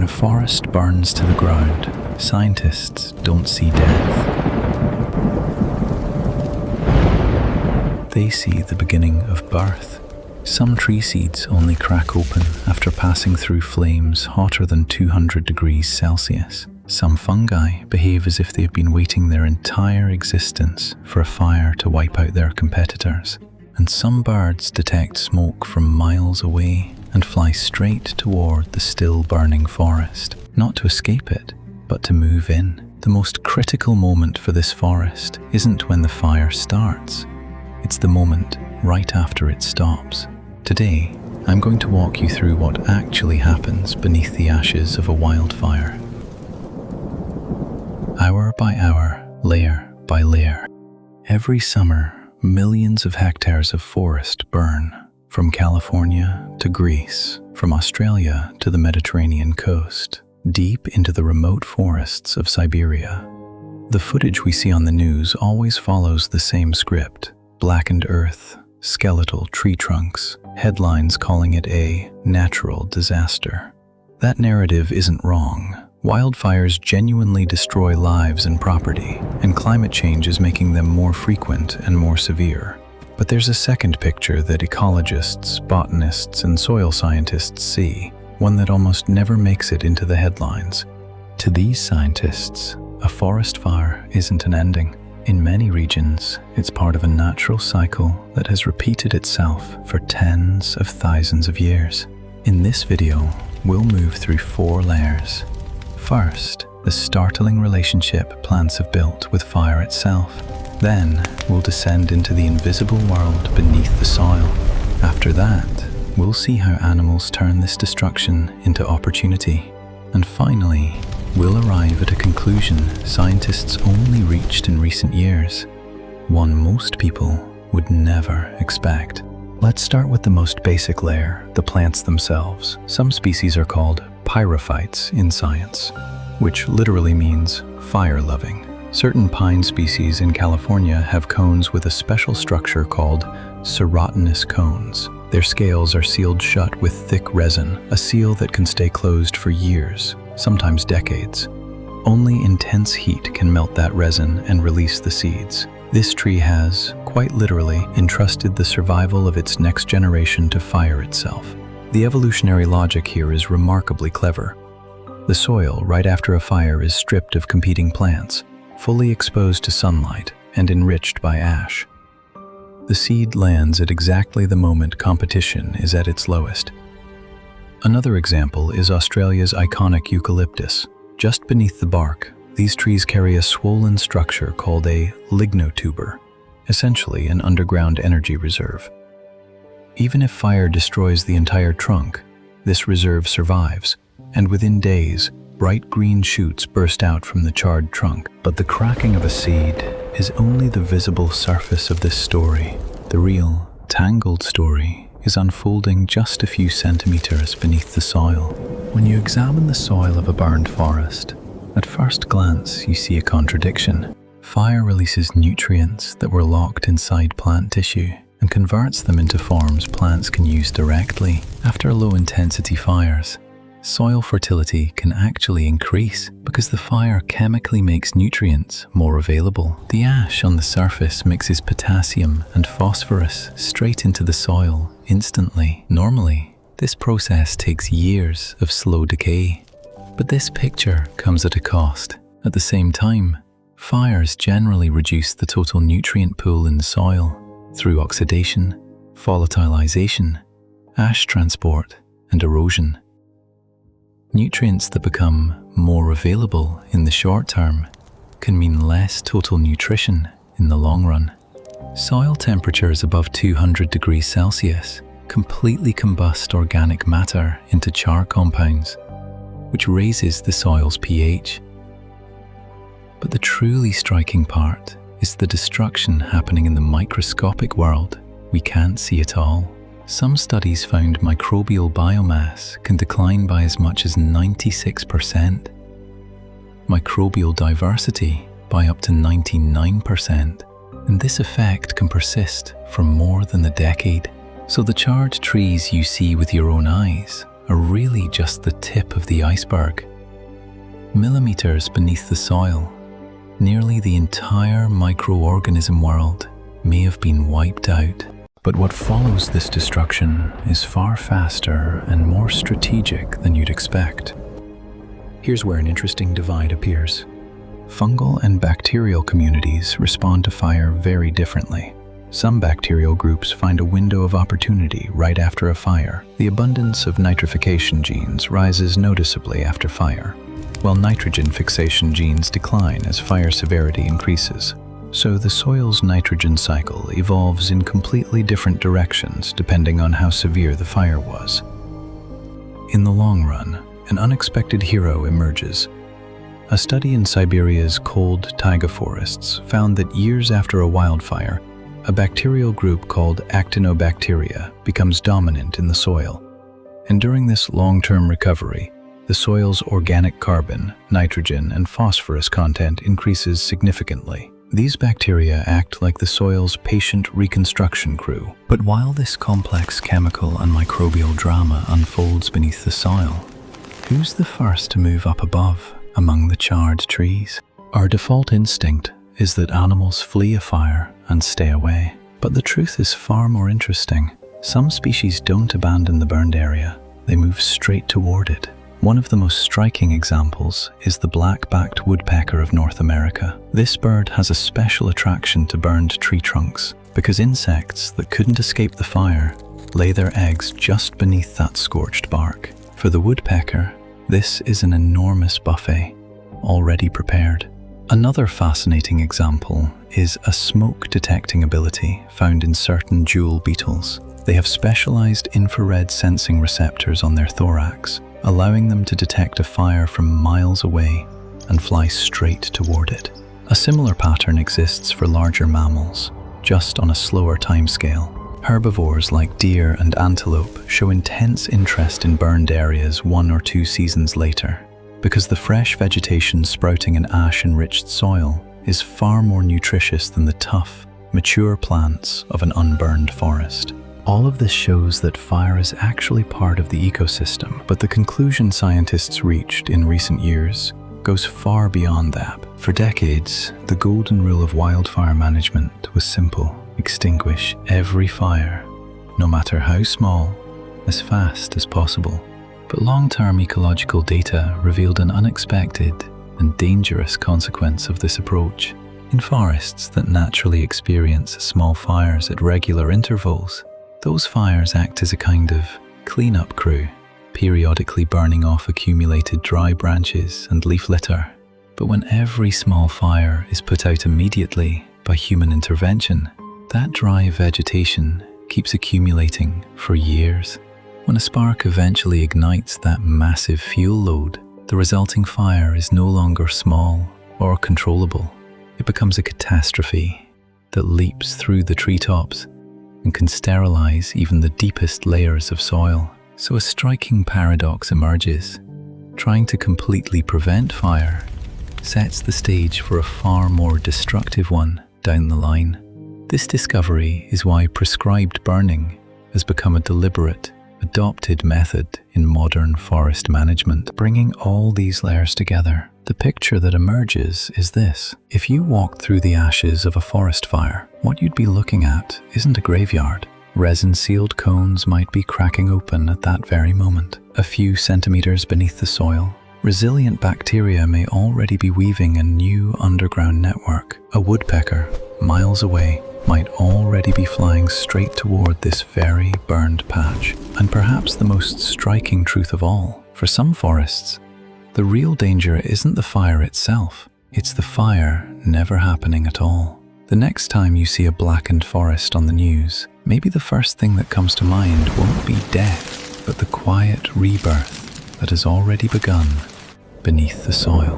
a forest burns to the ground, scientists don't see death. They see the beginning of birth. Some tree seeds only crack open after passing through flames hotter than 200 degrees Celsius. Some fungi behave as if they've been waiting their entire existence for a fire to wipe out their competitors. And some birds detect smoke from miles away and fly straight toward the still burning forest, not to escape it, but to move in. The most critical moment for this forest isn't when the fire starts. It's the moment right after it stops. Today, I'm going to walk you through what actually happens beneath the ashes of a wildfire. Hour by hour, layer by layer. Every summer, millions of hectares of forest burn, from California to Greece, from Australia to the Mediterranean coast, deep into the remote forests of Siberia. The footage we see on the news always follows the same script: blackened earth, skeletal tree trunks, headlines calling it a natural disaster. That narrative isn't wrong. Wildfires genuinely destroy lives and property, and climate change is making them more frequent and more severe. But there's a second picture that ecologists, botanists, and soil scientists see, one that almost never makes it into the headlines. To these scientists, a forest fire isn't an ending. In many regions, it's part of a natural cycle that has repeated itself for tens of thousands of years. In this video, we'll move through 4 layers. First, the startling relationship plants have built with fire itself. Then, we'll descend into the invisible world beneath the soil. After that, we'll see how animals turn this destruction into opportunity. And finally, we'll arrive at a conclusion scientists only reached in recent years, one most people would never expect. Let's start with the most basic layer, the plants themselves. Some species are called pyrophytes in science, which literally means fire-loving. Certain pine species in California have cones with a special structure called serotinous cones. Their scales are sealed shut with thick resin, a seal that can stay closed for years, sometimes decades. Only intense heat can melt that resin and release the seeds. This tree has, quite literally, entrusted the survival of its next generation to fire itself. The evolutionary logic here is remarkably clever. The soil right after a fire is stripped of competing plants, fully exposed to sunlight and enriched by ash. The seed lands at exactly the moment competition is at its lowest. Another example is Australia's iconic eucalyptus. Just beneath the bark, these trees carry a swollen structure called a lignotuber, essentially an underground energy reserve. Even if fire destroys the entire trunk, this reserve survives, and within days, bright green shoots burst out from the charred trunk. But the cracking of a seed is only the visible surface of this story. The real, tangled story is unfolding just a few centimeters beneath the soil. When you examine the soil of a burned forest, at first glance you see a contradiction. Fire releases nutrients that were locked inside plant tissue and converts them into forms plants can use directly. After low-intensity fires, soil fertility can actually increase because the fire chemically makes nutrients more available. The ash on the surface mixes potassium and phosphorus straight into the soil instantly. Normally, this process takes years of slow decay. But this picture comes at a cost. At the same time, fires generally reduce the total nutrient pool in the soil through oxidation, volatilization, ash transport, and erosion. Nutrients that become more available in the short term can mean less total nutrition in the long run. Soil temperatures above 200 degrees Celsius completely combust organic matter into char compounds, which raises the soil's pH. But the truly striking part is the destruction happening in the microscopic world. We can't see it all. Some studies found microbial biomass can decline by as much as 96%, microbial diversity by up to 99%, and this effect can persist for more than a decade. So the charred trees you see with your own eyes are really just the tip of the iceberg. Millimeters beneath the soil, nearly the entire microorganism world may have been wiped out. But what follows this destruction is far faster and more strategic than you'd expect. Here's where an interesting divide appears. Fungal and bacterial communities respond to fire very differently. Some bacterial groups find a window of opportunity right after a fire. The abundance of nitrification genes rises noticeably after fire, while nitrogen fixation genes decline as fire severity increases. So the soil's nitrogen cycle evolves in completely different directions depending on how severe the fire was. In the long run, an unexpected hero emerges. A study in Siberia's cold taiga forests found that years after a wildfire, a bacterial group called actinobacteria becomes dominant in the soil. And during this long-term recovery, the soil's organic carbon, nitrogen, and phosphorus content increases significantly. These bacteria act like the soil's patient reconstruction crew. But while this complex chemical and microbial drama unfolds beneath the soil, who's the first to move up above, among the charred trees? Our default instinct is that animals flee a fire and stay away. But the truth is far more interesting. Some species don't abandon the burned area, they move straight toward it. One of the most striking examples is the black-backed woodpecker of North America. This bird has a special attraction to burned tree trunks because insects that couldn't escape the fire lay their eggs just beneath that scorched bark. For the woodpecker, this is an enormous buffet, already prepared. Another fascinating example is a smoke-detecting ability found in certain jewel beetles. They have specialized infrared sensing receptors on their thorax, allowing them to detect a fire from miles away and fly straight toward it. A similar pattern exists for larger mammals, just on a slower timescale. Herbivores like deer and antelope show intense interest in burned areas 1 or 2 seasons later, because the fresh vegetation sprouting in ash-enriched soil is far more nutritious than the tough, mature plants of an unburned forest. All of this shows that fire is actually part of the ecosystem, but the conclusion scientists reached in recent years goes far beyond that. For decades, the golden rule of wildfire management was simple: extinguish every fire, no matter how small, as fast as possible. But long-term ecological data revealed an unexpected and dangerous consequence of this approach. In forests that naturally experience small fires at regular intervals, those fires act as a kind of cleanup crew, periodically burning off accumulated dry branches and leaf litter. But when every small fire is put out immediately by human intervention, that dry vegetation keeps accumulating for years. When a spark eventually ignites that massive fuel load, the resulting fire is no longer small or controllable. It becomes a catastrophe that leaps through the treetops and can sterilize even the deepest layers of soil. So a striking paradox emerges. Trying to completely prevent fire sets the stage for a far more destructive one down the line. This discovery is why prescribed burning has become a deliberate, adopted method in modern forest management. Bringing all these layers together, the picture that emerges is this. If you walked through the ashes of a forest fire, what you'd be looking at isn't a graveyard. Resin-sealed cones might be cracking open at that very moment. A few centimeters beneath the soil, resilient bacteria may already be weaving a new underground network. A woodpecker, miles away, might already be flying straight toward this very burned patch. And perhaps the most striking truth of all, for some forests, the real danger isn't the fire itself, it's the fire never happening at all. The next time you see a blackened forest on the news, maybe the first thing that comes to mind won't be death, but the quiet rebirth that has already begun beneath the soil.